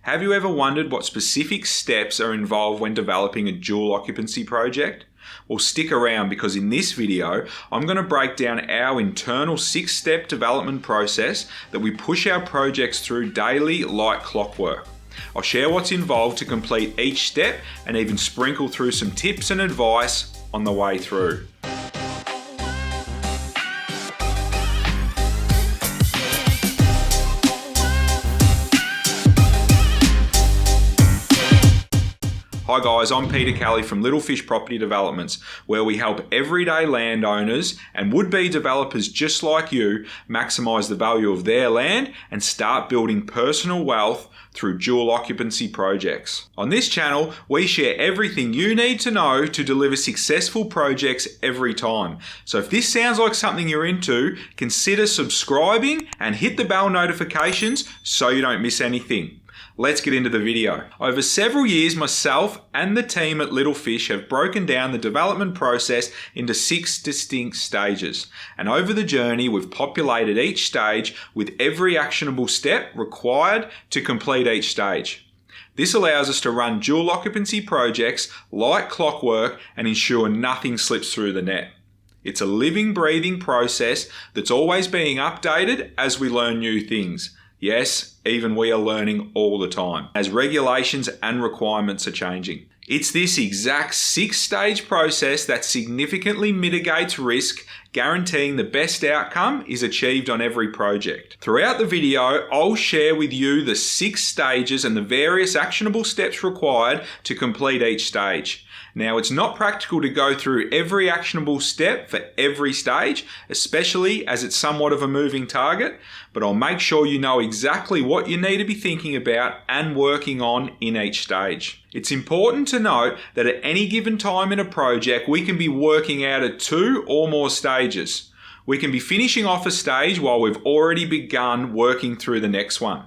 Have you ever wondered what specific steps are involved when developing a dual occupancy project? Well, stick around because in this video, I'm going to break down our internal 6-step development process that we push our projects through daily like clockwork. I'll share what's involved to complete each step and even sprinkle through some tips and advice on the way through. Hi guys, I'm Peter Kelly from Little Fish Property Developments, where we help everyday landowners and would-be developers just like you maximise the value of their land and start building personal wealth through dual occupancy projects. On this channel, we share everything you need to know to deliver successful projects every time. So if this sounds like something you're into, consider subscribing and hit the bell notifications so you don't miss anything. Let's get into the video. Over several years, myself and the team at Little Fish have broken down the development process into 6 distinct stages. And over the journey, we've populated each stage with every actionable step required to complete each stage. This allows us to run dual occupancy projects like clockwork and ensure nothing slips through the net. It's a living, breathing process that's always being updated as we learn new things. Yes, even we are learning all the time, as regulations and requirements are changing. It's this exact 6-stage process that significantly mitigates risk, guaranteeing the best outcome is achieved on every project. Throughout the video, I'll share with you the 6 stages and the various actionable steps required to complete each stage. Now, it's not practical to go through every actionable step for every stage, especially as it's somewhat of a moving target, but I'll make sure you know exactly what you need to be thinking about and working on in each stage. It's important to note that at any given time in a project, we can be working out at 2 or more stages. We can be finishing off a stage while we've already begun working through the next one.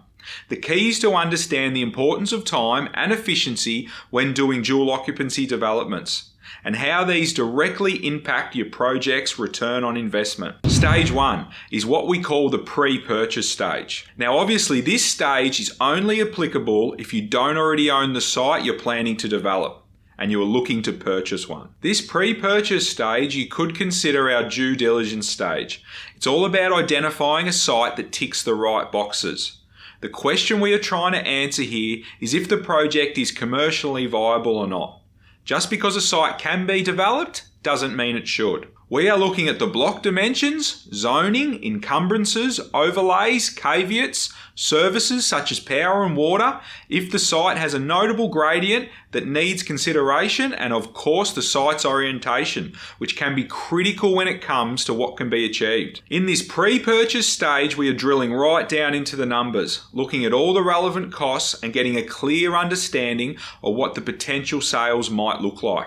The key is to understand the importance of time and efficiency when doing dual occupancy developments and how these directly impact your project's return on investment. Stage 1 is what we call the pre-purchase stage. Now obviously this stage is only applicable if you don't already own the site you're planning to develop and you are looking to purchase one. This pre-purchase stage you could consider our due diligence stage. It's all about identifying a site that ticks the right boxes. The question we are trying to answer here is if the project is commercially viable or not. Just because a site can be developed doesn't mean it should. We are looking at the block dimensions, zoning, encumbrances, overlays, caveats, services such as power and water, if the site has a notable gradient that needs consideration, and of course the site's orientation, which can be critical when it comes to what can be achieved. In this pre-purchase stage, we are drilling right down into the numbers, looking at all the relevant costs and getting a clear understanding of what the potential sales might look like.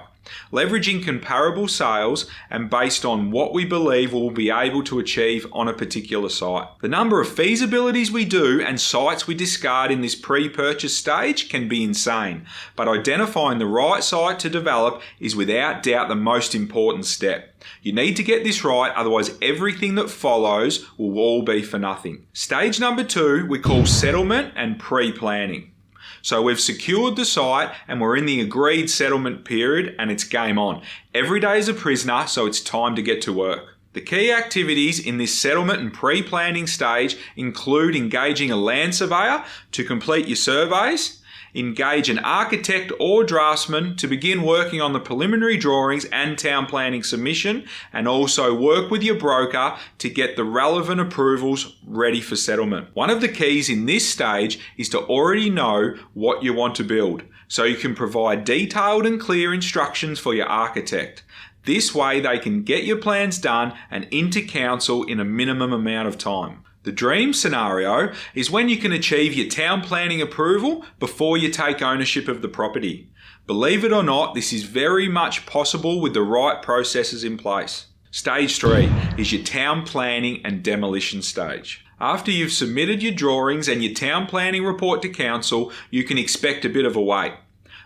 Leveraging comparable sales and based on what we believe we'll be able to achieve on a particular site. The number of feasibilities we do and sites we discard in this pre-purchase stage can be insane, but identifying the right site to develop is without doubt the most important step. You need to get this right, otherwise everything that follows will all be for nothing. Stage number 2 we call settlement and pre-planning. So we've secured the site and we're in the agreed settlement period and it's game on. Every day is a prisoner, so it's time to get to work. The key activities in this settlement and pre-planning stage include engaging a land surveyor to complete your surveys, engage an architect or draftsman to begin working on the preliminary drawings and town planning submission, and also work with your broker to get the relevant approvals ready for settlement. One of the keys in this stage is to already know what you want to build, so you can provide detailed and clear instructions for your architect. This way they can get your plans done and into council in a minimum amount of time. The dream scenario is when you can achieve your town planning approval before you take ownership of the property. Believe it or not, this is very much possible with the right processes in place. Stage 3 is your town planning and demolition stage. After you've submitted your drawings and your town planning report to council, you can expect a bit of a wait.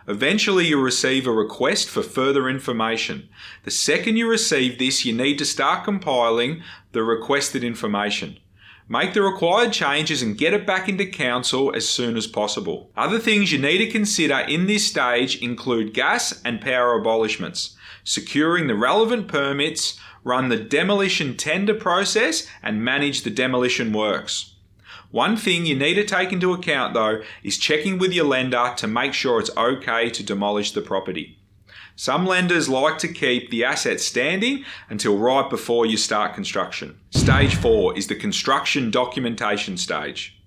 Eventually you'll receive a request for further information. The second you receive this, you need to start compiling the requested information. Make the required changes and get it back into council as soon as possible. Other things you need to consider in this stage include gas and power abolishments, securing the relevant permits, run the demolition tender process, and manage the demolition works. One thing you need to take into account though is checking with your lender to make sure it's okay to demolish the property. Some lenders like to keep the asset standing until right before you start construction. Stage 4 is the construction documentation stage.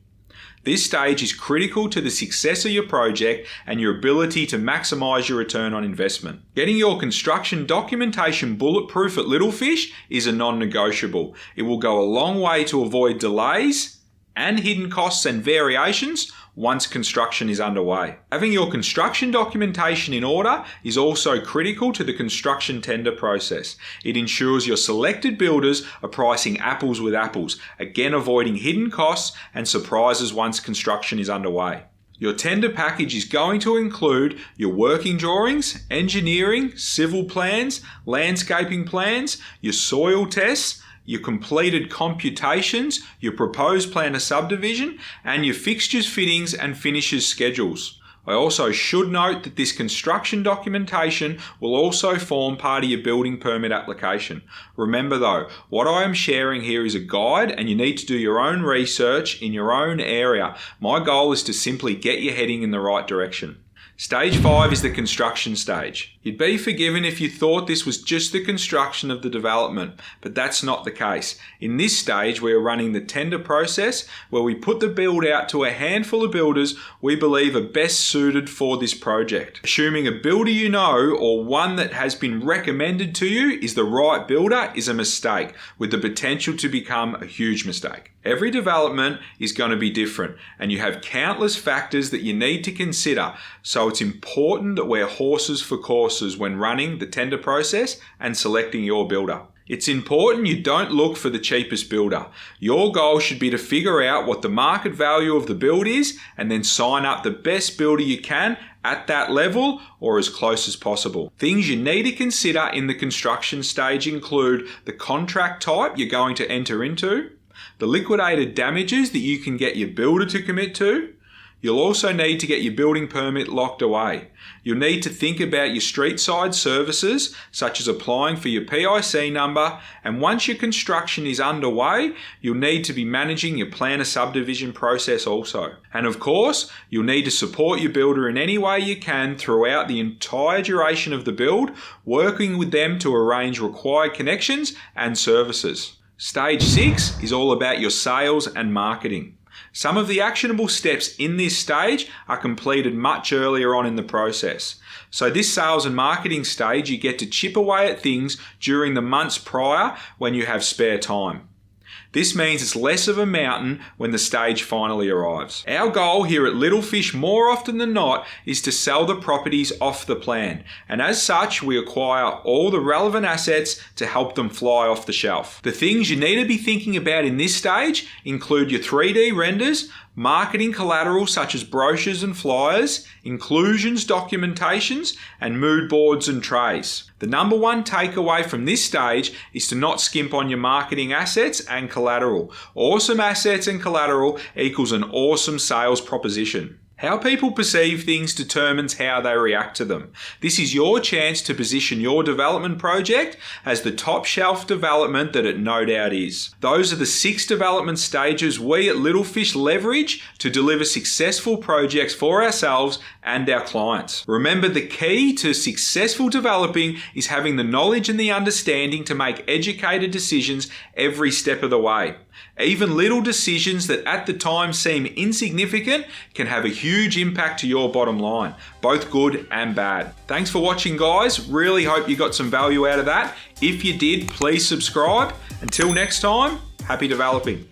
This stage is critical to the success of your project and your ability to maximise your return on investment. Getting your construction documentation bulletproof at Little Fish is a non-negotiable. It will go a long way to avoid delays and hidden costs and variations once construction is underway. Having your construction documentation in order is also critical to the construction tender process. It ensures your selected builders are pricing apples with apples, again avoiding hidden costs and surprises once construction is underway. Your tender package is going to include your working drawings, engineering, civil plans, landscaping plans, your soil tests, your completed computations, your proposed plan of subdivision, and your fixtures, fittings, and finishes schedules. I also should note that this construction documentation will also form part of your building permit application. Remember though, what I am sharing here is a guide and you need to do your own research in your own area. My goal is to simply get you heading in the right direction. Stage 5 is the construction stage. You'd be forgiven if you thought this was just the construction of the development, but that's not the case. In this stage, we are running the tender process where we put the build out to a handful of builders we believe are best suited for this project. Assuming a builder you know or one that has been recommended to you is the right builder is a mistake, with the potential to become a huge mistake. Every development is going to be different, and you have countless factors that you need to consider, so it's important that we're horses for courses when running the tender process and selecting your builder. It's important you don't look for the cheapest builder. Your goal should be to figure out what the market value of the build is and then sign up the best builder you can at that level or as close as possible. Things you need to consider in the construction stage include the contract type you're going to enter into, the liquidated damages that you can get your builder to commit to. You'll also need to get your building permit locked away. You'll need to think about your street side services, such as applying for your PIC number, and once your construction is underway, you'll need to be managing your plan of subdivision process also. And of course, you'll need to support your builder in any way you can throughout the entire duration of the build, working with them to arrange required connections and services. Stage 6 is all about your sales and marketing. Some of the actionable steps in this stage are completed much earlier on in the process. So this sales and marketing stage, you get to chip away at things during the months prior when you have spare time. This means it's less of a mountain when the stage finally arrives. Our goal here at Little Fish more often than not is to sell the properties off the plan, and as such we acquire all the relevant assets to help them fly off the shelf. The things you need to be thinking about in this stage include your 3D renders, marketing collateral such as brochures and flyers, inclusions, documentations, and mood boards and trays. The number one takeaway from this stage is to not skimp on your marketing assets and collateral. Awesome assets and collateral equals an awesome sales proposition. How people perceive things determines how they react to them. This is your chance to position your development project as the top shelf development that it no doubt is. Those are the 6 development stages we at Little Fish leverage to deliver successful projects for ourselves and our clients. Remember, the key to successful developing is having the knowledge and the understanding to make educated decisions every step of the way. Even little decisions that at the time seem insignificant can have a huge impact to your bottom line, both good and bad. Thanks for watching, guys. Really hope you got some value out of that. If you did, please subscribe. Until next time, happy developing.